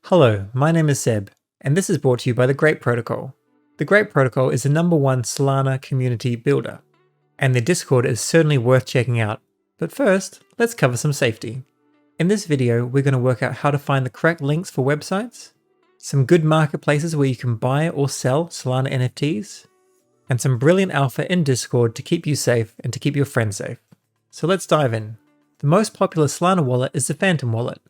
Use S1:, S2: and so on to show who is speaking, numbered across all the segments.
S1: Hello, my name is Seb, and this is brought to you by the Grape Protocol. The Grape Protocol is the #1 Solana community builder, and their Discord is certainly worth checking out. But first, let's cover some safety. In this video, we're going to work out how to find the correct links for websites, some good marketplaces where you can buy or sell Solana NFTs, and some brilliant alpha in Discord to keep you safe and to keep your friends safe. So let's dive in. The most popular Solana wallet is the Phantom wallet.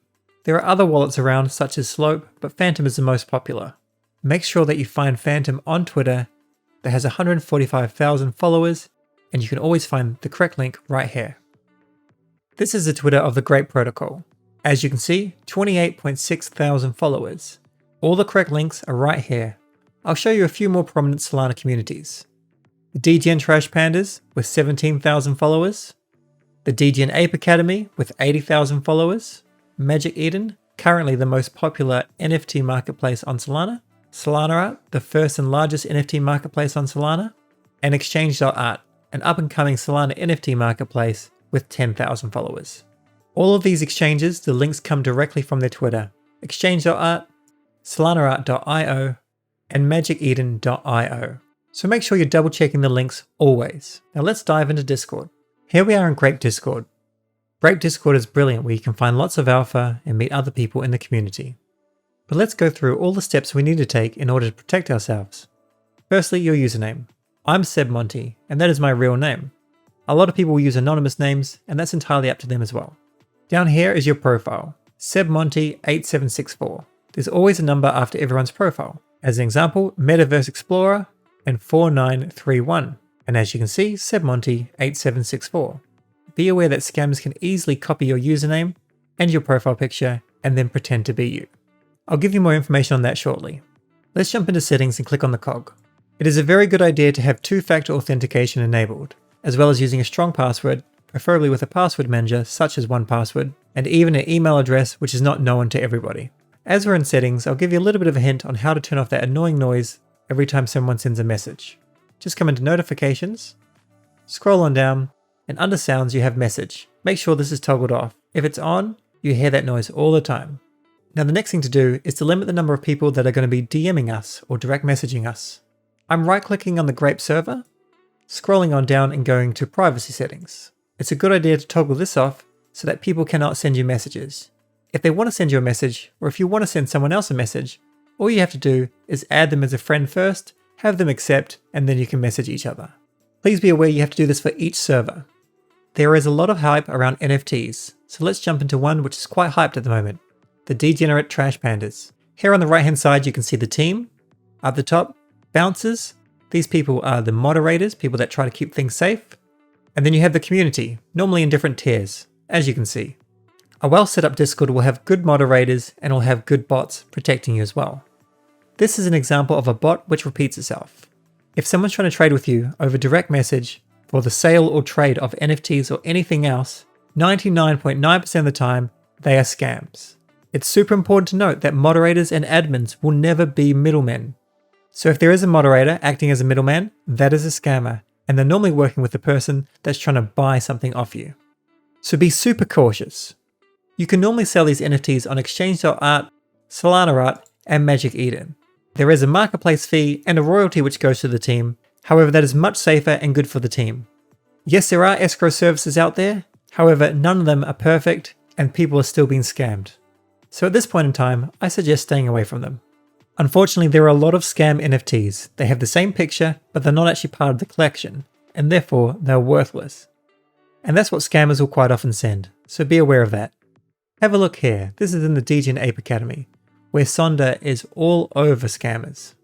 S1: There are other wallets around such as Slope, but Phantom is the most popular. Make sure that you find Phantom on Twitter that has 145,000 followers, and you can always find the correct link right here. This is the Twitter of the Grape Protocol. As you can see, 28.6 thousand followers. All the correct links are right here. I'll show you a few more prominent Solana communities. The Degen Trash Pandas with 17,000 followers. The Degen Ape Academy with 80,000 followers. Magic Eden, currently the most popular NFT marketplace on Solana. Solana Art, the first and largest NFT marketplace on Solana. And Exchange.art, an up-and-coming Solana NFT marketplace with 10,000 followers. All of these exchanges, the links come directly from their Twitter. Exchange.art, solanaart.io, and magiceden.io. So make sure you're double checking the links always. Now let's dive into Discord. Here we are in Grape Discord. Grape Discord is brilliant where you can find lots of alpha and meet other people in the community. But let's go through all the steps we need to take in order to protect ourselves. Firstly, your username. I'm Seb Monty, and that is my real name. A lot of people will use anonymous names, and that's entirely up to them as well. Down here is your profile, Seb Monty 8764. There's always a number after everyone's profile. As an example, Metaverse Explorer and 4931. And as you can see, Seb Monty 8764. Be aware that scammers can easily copy your username and your profile picture and then pretend to be you. I'll give you more information on that shortly. Let's jump into settings and click on the cog. It is a very good idea to have two-factor authentication enabled, as well as using a strong password, preferably with a password manager such as 1Password, and even an email address which is not known to everybody. As we're in settings, I'll give you a little bit of a hint on how to turn off that annoying noise every time someone sends a message. Just come into notifications, scroll on down, and under sounds you have message. Make sure this is toggled off. If it's on, you hear that noise all the time. Now the next thing to do is to limit the number of people that are going to be DMing us or direct messaging us. I'm right clicking on the Grape server, scrolling on down and going to privacy settings. It's a good idea to toggle this off so that people cannot send you messages. If they want to send you a message, or if you want to send someone else a message, all you have to do is add them as a friend first, have them accept, and then you can message each other. Please be aware you have to do this for each server. There is a lot of hype around NFTs, so let's jump into one which is quite hyped at the moment, the Degenerate Trash Pandas. Here on the right hand side you can see the team. At the top, bouncers. These people are the moderators, people that try to keep things safe. And then you have the community, normally in different tiers, as you can see. A well set up Discord will have good moderators and will have good bots protecting you as well. This is an example of a bot which repeats itself. If someone's trying to trade with you over direct message for the sale or trade of NFTs or anything else, 99.9% of the time, they are scams. It's super important to note that moderators and admins will never be middlemen. So if there is a moderator acting as a middleman, that is a scammer, and they're normally working with the person that's trying to buy something off you. So be super cautious. You can normally sell these NFTs on Exchange.art, Solana Art, and Magic Eden. There is a marketplace fee and a royalty which goes to the team. However, that is much safer and good for the team. Yes, there are escrow services out there. However, none of them are perfect and people are still being scammed. So at this point in time, I suggest staying away from them. Unfortunately, there are a lot of scam NFTs. They have the same picture, but they're not actually part of the collection, and therefore they're worthless. And that's what scammers will quite often send, so be aware of that. Have a look here. This is in the Degen Ape Academy, where Sonda is all over scammers.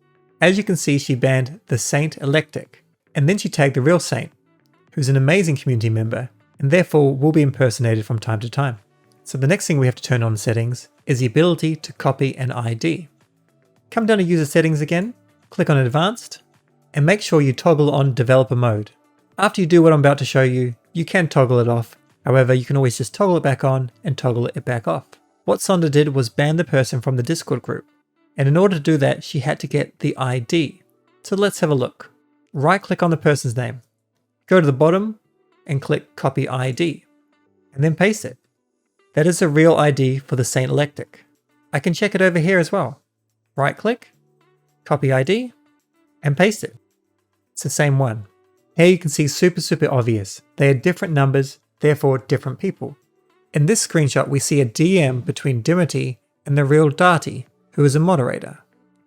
S1: As you can see, she banned the Saint Electic, and then she tagged the real Saint, who's an amazing community member, and therefore will be impersonated from time to time. So the next thing we have to turn on in settings is the ability to copy an ID. Come down to user settings again, click on advanced, and make sure you toggle on developer mode. After you do what I'm about to show you, you can toggle it off. However, you can always just toggle it back on and toggle it back off. What Sonda did was ban the person from the Discord group. And in order to do that, she had to get the ID. So let's have a look. Right click on the person's name, go to the bottom and click copy ID, and then paste it. That is a real ID for the Saint Electic. I can check it over here as well. Right click, copy ID, and paste it. It's the same one. Here you can see super obvious. They are different numbers, therefore different people. In this screenshot, we see a DM between Dimity and the real Darty, who is a moderator.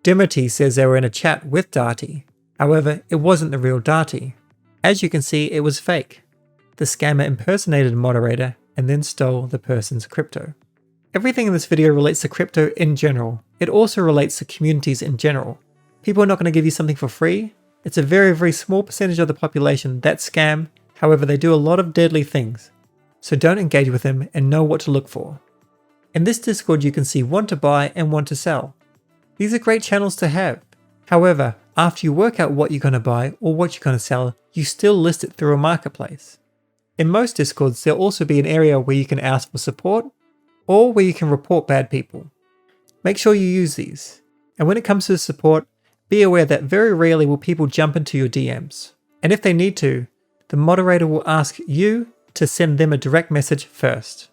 S1: Dimity says they were in a chat with Darty. However, it wasn't the real Darty. As you can see, it was fake. The scammer impersonated a moderator and then stole the person's crypto. Everything in this video relates to crypto in general. It also relates to communities in general. People are not going to give you something for free. It's a very small percentage of the population that scam. However, they do a lot of deadly things. So don't engage with them and know what to look for. In this Discord, you can see want to buy and want to sell. These are great channels to have. However, after you work out what you're going to buy or what you're going to sell, you still list it through a marketplace. In most Discords, there'll also be an area where you can ask for support or where you can report bad people. Make sure you use these. And when it comes to the support, be aware that very rarely will people jump into your DMs. And if they need to, the moderator will ask you to send them a direct message first.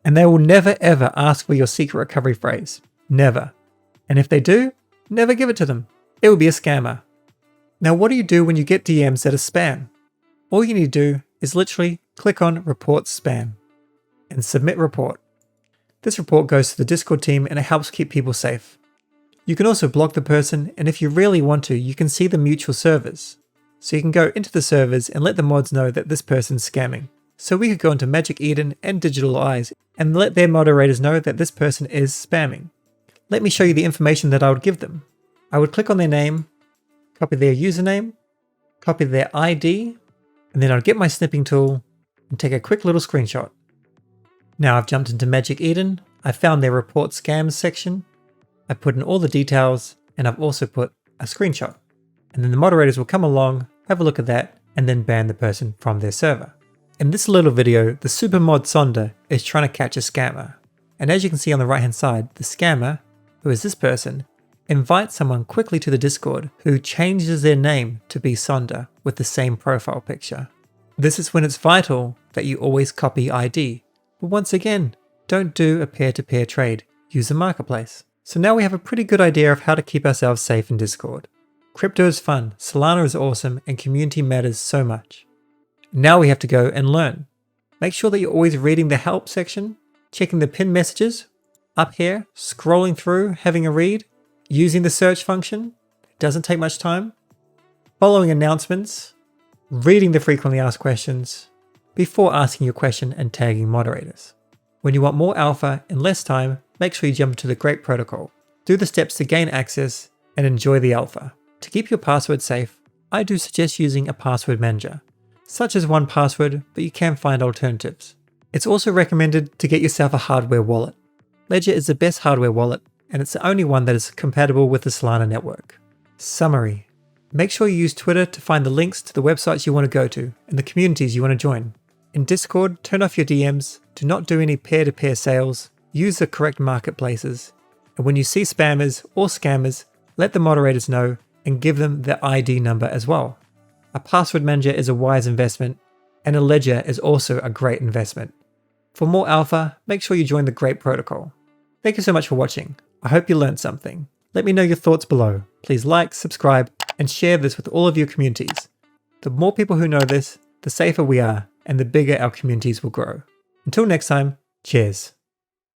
S1: And they will never ever ask for your secret recovery phrase. Never. And if they do, never give it to them. It will be a scammer. Now what do you do when you get DMs that are spam? All you need to do is literally click on Report Spam and submit report. This report goes to the Discord team and it helps keep people safe. You can also block the person, and if you really want to, you can see the mutual servers. So you can go into the servers and let the mods know that this person's scamming. So we could go into Magic Eden and Digital Eyes and let their moderators know that this person is spamming. Let me show you the information that I would give them. I would click on their name, copy their username, copy their ID, and then I'd get my snipping tool and take a quick little screenshot. Now I've jumped into Magic Eden, I found their report scams section, I put in all the details, and I've also put a screenshot. And then the moderators will come along, have a look at that, and then ban the person from their server. In this little video, the supermod Sonder is trying to catch a scammer. And as you can see on the right hand side, the scammer, who is this person, invites someone quickly to the Discord who changes their name to be Sonder with the same profile picture. This is when it's vital that you always copy ID. But once again, don't do a peer-to-peer trade, use a marketplace. So now we have a pretty good idea of how to keep ourselves safe in Discord. Crypto is fun, Solana is awesome, and community matters so much. Now we have to go and learn. Make sure that you're always reading the help section, checking the pinned messages, up here, scrolling through, having a read, using the search function, it doesn't take much time, following announcements, reading the frequently asked questions, before asking your question and tagging moderators. When you want more alpha in less time, make sure you jump into the Grape Protocol. Do the steps to gain access and enjoy the alpha. To keep your password safe, I do suggest using a password manager, such as 1Password, but you can find alternatives. It's also recommended to get yourself a hardware wallet. Ledger is the best hardware wallet, and it's the only one that is compatible with the Solana network. Summary. Make sure you use Twitter to find the links to the websites you want to go to and the communities you want to join. In Discord, turn off your DMs, do not do any peer-to-peer sales, use the correct marketplaces, and when you see spammers or scammers, let the moderators know and give them their ID number as well. A password manager is a wise investment, and a ledger is also a great investment. For more alpha, make sure you join the Grape Protocol. Thank you so much for watching. I hope you learned something. Let me know your thoughts below. Please like, subscribe, and share this with all of your communities. The more people who know this, the safer we are, and the bigger our communities will grow. Until next time, cheers.